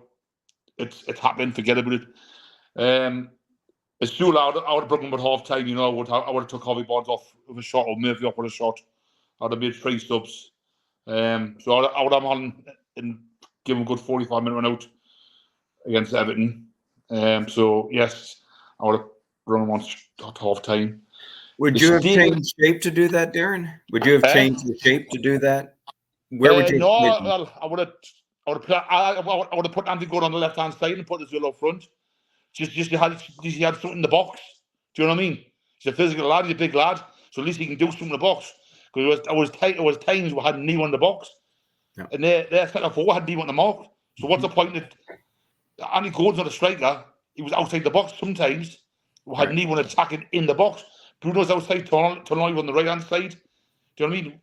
it's happened. Forget about it. As soon as I would have broken him at half time, you know, I would have took Harvey Barnes off with a shot, or Murphy off with a shot. I'd have made 3 subs. So I would have on and give him a good 45-minute run out against Everton. So yes, I would have run him on at half time. Would you have changed shape to do that, Darren? Would you have changed the shape to do that? Where would you? No, I would have put Andy Gordon on the left-hand side and put Azul up front. Just he had something in the box. Do you know what I mean? He's a physical lad. He's a big lad, so at least he can do something in the box. Because it was times we had Newell in the box, and their centre forward had Newell on the mark. So what's the point that Andy Gordon's not a striker? He was outside the box sometimes. We had Newell attacking in the box. Bruno's outside, Tonali on the right hand side. Do you know what I mean?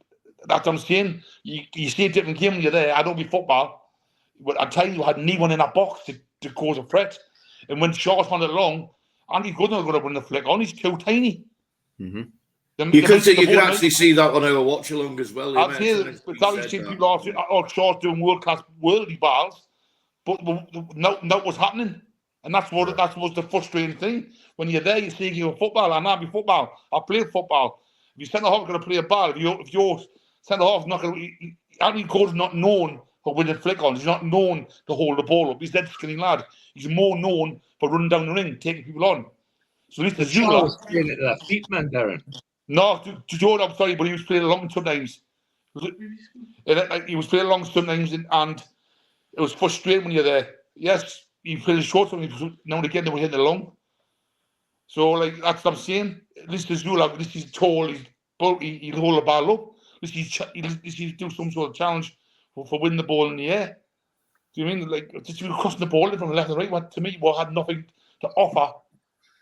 That's what I'm saying. You see a different game when you're there. I don't be football, but at times we had Newell in that box to cause a threat. And when Shaw's handed along, Andy Gordon was going to win the flick on. He's too tiny. Mm-hmm. You can actually see that on our watch along as well. I've seen people are Shaw's doing world-class worldly balls, but no what's happening. And that was the frustrating thing. When you're there, you see you're football. I'm not football. I play football. If your centre half is going to play a ball, if your centre half is not going to, Andy Gordon's not known for winning flick on. He's not known to hold the ball up. He's that skinny lad. He's more known for running down the ring, taking people on. So at least the Zula was playing at that feet, man, Darren. No, to Jordan, I'm sorry, but he was playing along sometimes. He was playing along sometimes, and it was frustrating when you're there. Yes, he played short sometimes. Now and again, they were hitting it long. So, like, that's what I'm saying. At least Zula, at least he's tall, he's bulky, he'll hold the ball up. At least he'll do some sort of challenge for winning the ball in the air. Do you mean, like, just crossing the ball in from the left and right? What, to me, had nothing to offer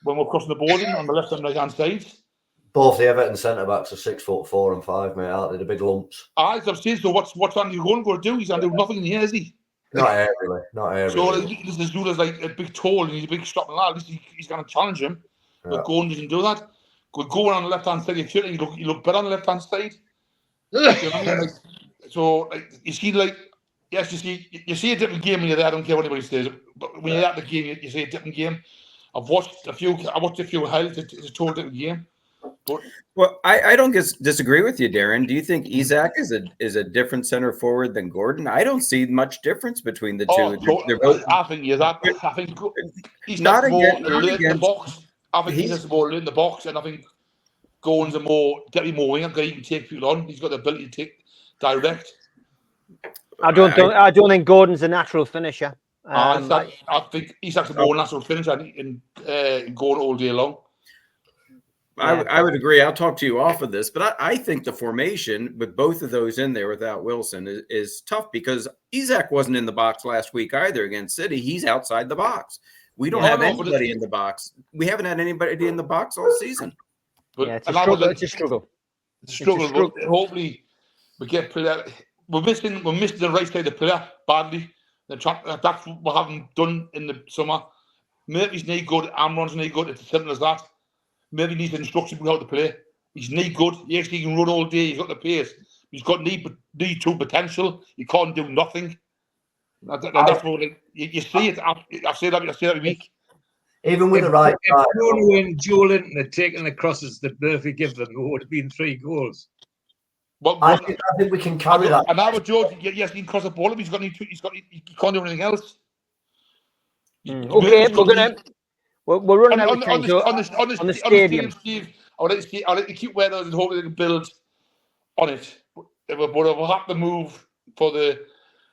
when we're crossing the ball in on the left and right hand sides. Both the Everton centre backs are 6'4" and 5", mate, aren't they? The big lumps. As I'm saying, so what's Andy going to do? He's going to do nothing in the air, is he? Not aerially, not aerially. So this Zula's like a big tall and he's a big strapping lad. At least he's going to challenge him. But Gordon doesn't do that. Going on the left hand side, you look better on the left hand side. You know what I mean? Like, so, like, you see, like, yes, you see a different game when you're there. I don't care what anybody says, but when you're at the game, you see a different game. I watched a few highlights. It's a totally different game. But well, I don't disagree with you, Darren. Do you think Isak is a different center forward than Gordon? I don't see much difference between the two. They're both, I think he's not more in the box. I think he's more in the box, and I think Gordon's definitely more winger. He can take people on. He's got the ability to take direct. I don't think Gordon's a natural finisher. I think Isak's a more natural finisher in Gordon all day long. I would agree. I'll talk to you off of this, but I think the formation with both of those in there without Wilson is tough because Isak wasn't in the box last week either against City. He's outside the box. We don't have anybody in the box. We haven't had anybody in the box all season. But it's a struggle. It's a struggle. But hopefully, we get player. We're missing the right side of the player badly. That's what we haven't done in the summer. Murphy's knee good. Amron's knee good. It's as simple as that. Maybe needs instruction on how to play. He's knee good. Yes, he can run all day. He's got the pace. He's got knee 2 potential. He can't do nothing. And that's what you see it. I say that every week. Even with the right side. If Bruno and Joe Linton had taken the crosses that Murphy gave them, it would have been 3 goals. I think we can carry that. And now with Joe, yes, he can cross the ball. But he can't do anything else. Okay, we're running out of time. On the stadium, Steve, I'll let you keep weathers and hope they can build on it. But we'll have to move for the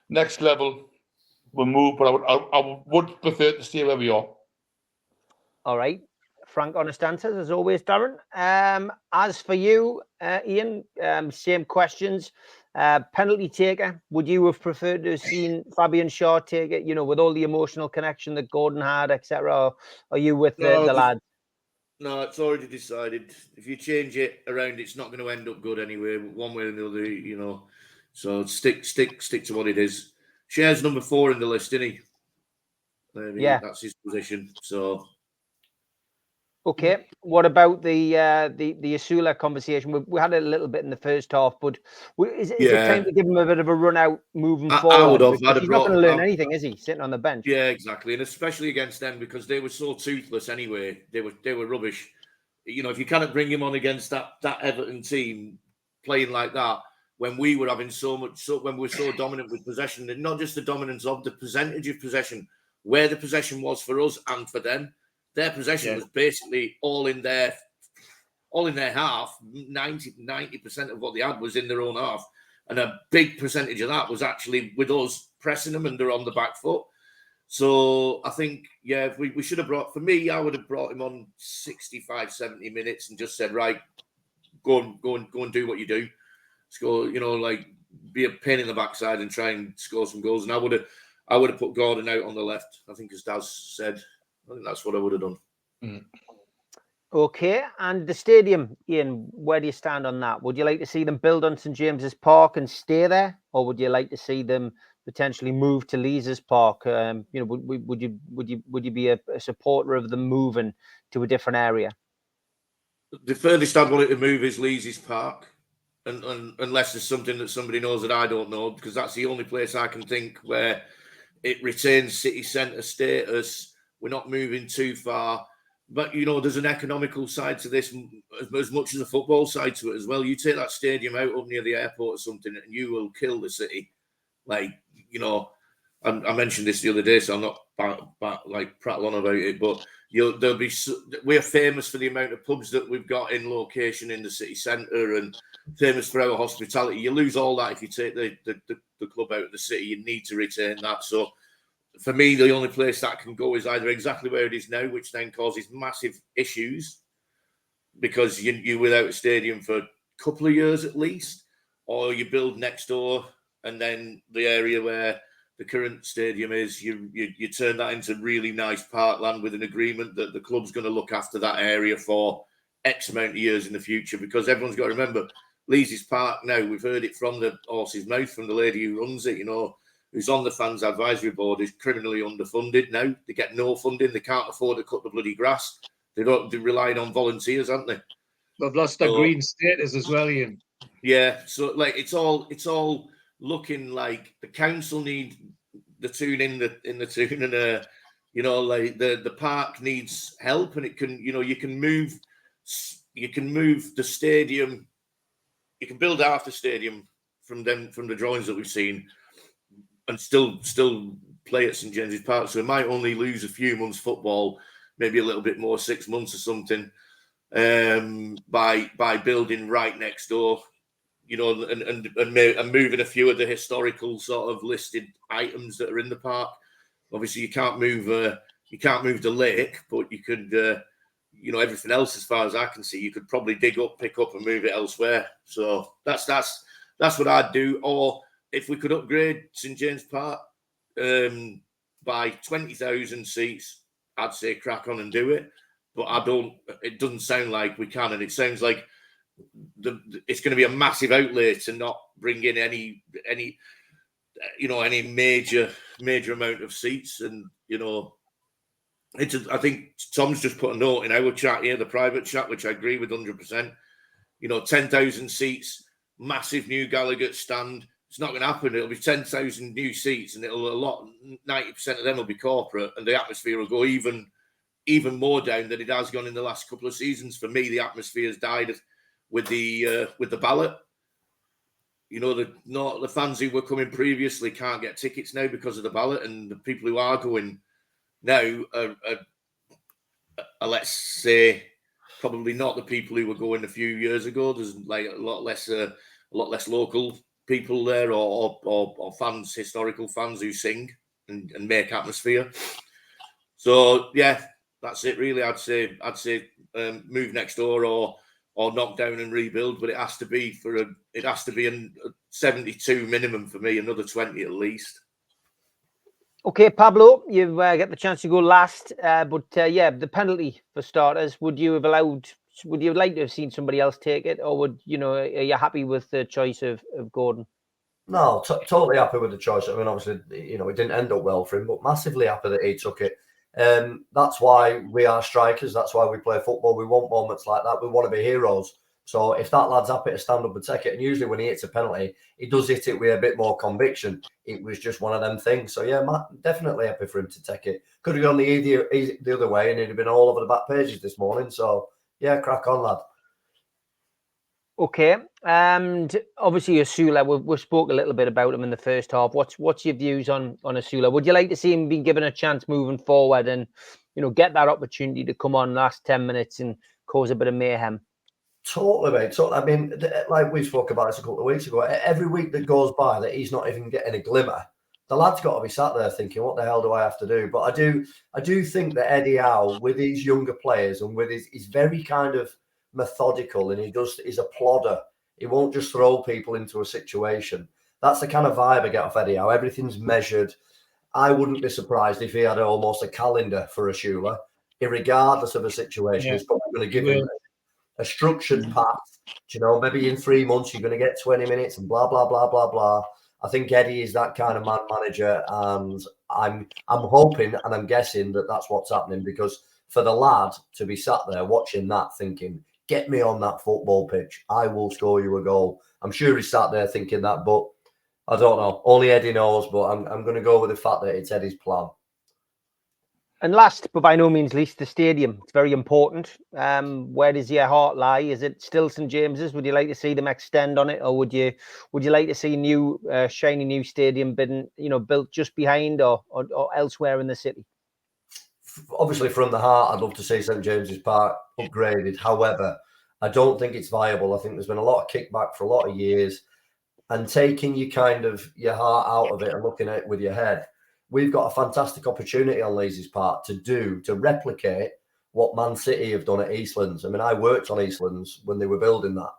next level. We'll move, but I would prefer to stay where we are. All right. Frank, honest answers as always, Darren. As for you, Ian, same questions. Penalty taker, would you have preferred to have seen Fabian Shaw take it, with all the emotional connection that Gordon had, etc.? Or are you with the lads? No, it's already decided. If you change it around, it's not going to end up good anyway, one way or the other, So stick to what it is. Share's number 4 in the list, isn't he? That's his position. So. Okay. What about the Asula conversation? We had it a little bit in the first half, but is it time to give him a bit of a run out moving forward? I would have. He's not going to learn anything, is he? Sitting on the bench. Yeah, exactly, and especially against them because they were so toothless anyway. They were rubbish. If you cannot bring him on against that Everton team playing like that, when we were having when we were so dominant with possession, and not just the dominance of the percentage of possession, where the possession was for us and for them. Their possession was basically all in their half. 90% of what they had was in their own half. And a big percentage of that was actually with us pressing them and they're on the back foot. So I think, we should have brought, for me, I would have brought him on 65, 70 minutes and just said, right, go and do what you do. Score, be a pain in the backside and try and score some goals. And I would have put Gordon out on the left, I think as Daz said. I think that's what I would have done. Mm. Okay, and the stadium, Ian, where do you stand on that? Would you like to see them build on St James's Park and stay there, or would you like to see them potentially move to Leazes Park? Would you be a supporter of them moving to a different area? The furthest I'd want it to move is Leazes Park, and unless there's something that somebody knows that I don't know, because that's the only place I can think where it retains city centre status. We're not moving too far. But, there's an economical side to this as much as a football side to it as well. You take that stadium out up near the airport or something and you will kill the city. I mentioned this the other day, so I'm not prattle on about it, but we're famous for the amount of pubs that we've got in location in the city centre and famous for our hospitality. You lose all that if you take the club out of the city. You need to retain that. So for me, the only place that can go is either exactly where it is now, which then causes massive issues because you're without a stadium for a couple of years at least, or you build next door and then the area where the current stadium is, you turn that into really nice parkland with an agreement that the club's going to look after that area for X amount of years in the future, because everyone's got to remember, Lees's Park now, we've heard it from the horse's mouth, from the lady who runs it, who's on the fans advisory board, is criminally underfunded now. They get no funding. They can't afford to cut the bloody grass. They're relying on volunteers, aren't they? They've lost their green status as well, Ian. Yeah, so like it's all looking like the council need the tune in the tune, and like the park needs help, and it can you can move the stadium, you can build half the stadium from the drawings that we've seen, and still play at St James's Park. So it might only lose a few months football, maybe a little bit more, 6 months or something, by building right next door, and moving a few of the historical sort of listed items that are in the park. Obviously, you can't move the lake, but you could, everything else, as far as I can see, you could probably dig up, pick up, and move it elsewhere. So that's what I'd do. Or if we could upgrade St James Park by 20,000 seats, I'd say crack on and do it. But it doesn't sound like we can, and it sounds like it's going to be a massive outlay to not bring in any major amount of seats. And I think Tom's just put a note in our chat here, the private chat, which I agree with 100%. 10,000 seats, massive new Gallagher stand. It's not going to happen. It'll be 10,000 new seats, and 90% of them will be corporate, and the atmosphere will go even more down than it has gone in the last couple of seasons. For me, the atmosphere has died with the ballot. The fans who were coming previously can't get tickets now because of the ballot, and the people who are going now are let's say, probably not the people who were going a few years ago. There's like a lot less local people there, or fans, historical fans who sing and make atmosphere. So yeah, that's it really. I'd say move next door or knock down and rebuild, but it has to be a 72 minimum for me, another 20 at least. Okay, Pablo, you get the chance to go last, but the penalty for starters. Would you like to have seen somebody else take it, or are you happy with the choice of Gordon? No, totally happy with the choice. I mean, obviously, it didn't end up well for him, but massively happy that he took it. That's why we are strikers. That's why we play football. We want moments like that. We want to be heroes. So if that lad's happy to stand up and take it, and usually when he hits a penalty, he does hit it with a bit more conviction. It was just one of them things. So yeah, Matt, definitely happy for him to take it. Could have gone the other way, and it'd have been all over the back pages this morning. So yeah, crack on, lad. Okay, and obviously Asula, we spoke a little bit about him in the first half. What's your views on Asula? Would you like to see him being given a chance moving forward, and get that opportunity to come on last 10 minutes and cause a bit of mayhem? Totally, mate. So, I mean, like we spoke about this a couple of weeks ago, every week that goes by that he's not even getting a glimmer, the lad's got to be sat there thinking, what the hell do I have to do? But I do think that Eddie Howe, with these younger players and with he's very kind of methodical, and he's a plodder. He won't just throw people into a situation. That's the kind of vibe I get off Eddie Howe. Everything's measured. I wouldn't be surprised if he had almost a calendar for Asula, regardless of a situation. Yeah. He's probably going to give him a structured path. Maybe in 3 months you're going to get 20 minutes and blah blah blah blah blah. I think Eddie is that kind of man manager, and I'm hoping and I'm guessing that that's what's happening, because for the lad to be sat there watching that, thinking, get me on that football pitch, I will score you a goal. I'm sure he's sat there thinking that, but I don't know. Only Eddie knows, but I'm going to go with the fact that it's Eddie's plan. And last, but by no means least, the stadium. It's very important. Where does your heart lie? Is it still St James's? Would you like to see them extend on it, or would you like to see new, shiny new stadium built just behind or elsewhere in the city? Obviously, from the heart, I'd love to see St James's Park upgraded. However, I don't think it's viable. I think there's been a lot of kickback for a lot of years, and taking your heart out of it and looking at it with your head. we've got a fantastic opportunity on Leesy's part to replicate what Man City have done at Eastlands. I mean, I worked on Eastlands when they were building that.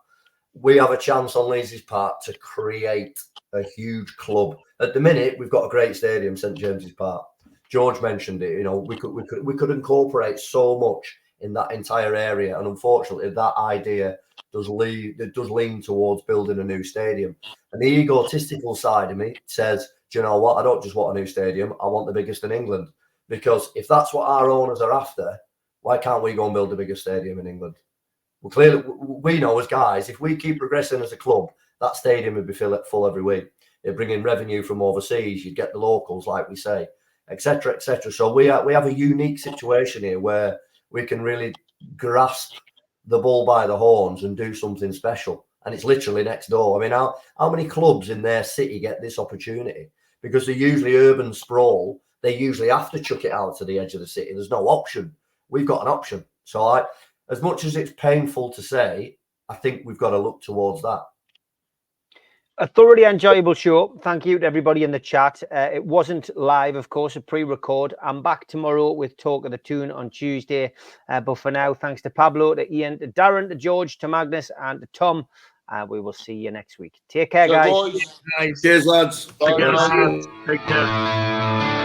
We have a chance on Leesy's part to create a huge club. At the minute, we've got a great stadium, St James's Park. George mentioned it. You know, we could incorporate so much in that entire area, and unfortunately, that idea does lean towards building a new stadium. And the egotistical side of me says, do you know what? I don't just want a new stadium. I want the biggest in England. Because if that's what our owners are after, why can't we go and build the biggest stadium in England? Well, clearly, we know as guys, if we keep progressing as a club, that stadium would be full every week. It'd bring in revenue from overseas. You'd get the locals, like we say, etc., etc. So we have a unique situation here where we can really grasp the bull by the horns and do something special. And it's literally next door. I mean, how many clubs in their city get this opportunity? Because they're usually urban sprawl. They usually have to chuck it out to the edge of the city. There's no option. We've got an option. So as much as it's painful to say, I think we've got to look towards that. A thoroughly enjoyable show. Thank you to everybody in the chat. It wasn't live, of course, a pre-record. I'm back tomorrow with Talk of the Toon on Tuesday. But for now, thanks to Pablo, to Ian, to Darren, to George, to Magnus, and to Tom. We will see you next week. Take care, guys. Boys. Cheers, lads. Bye, Take care, bye. lads. Take care.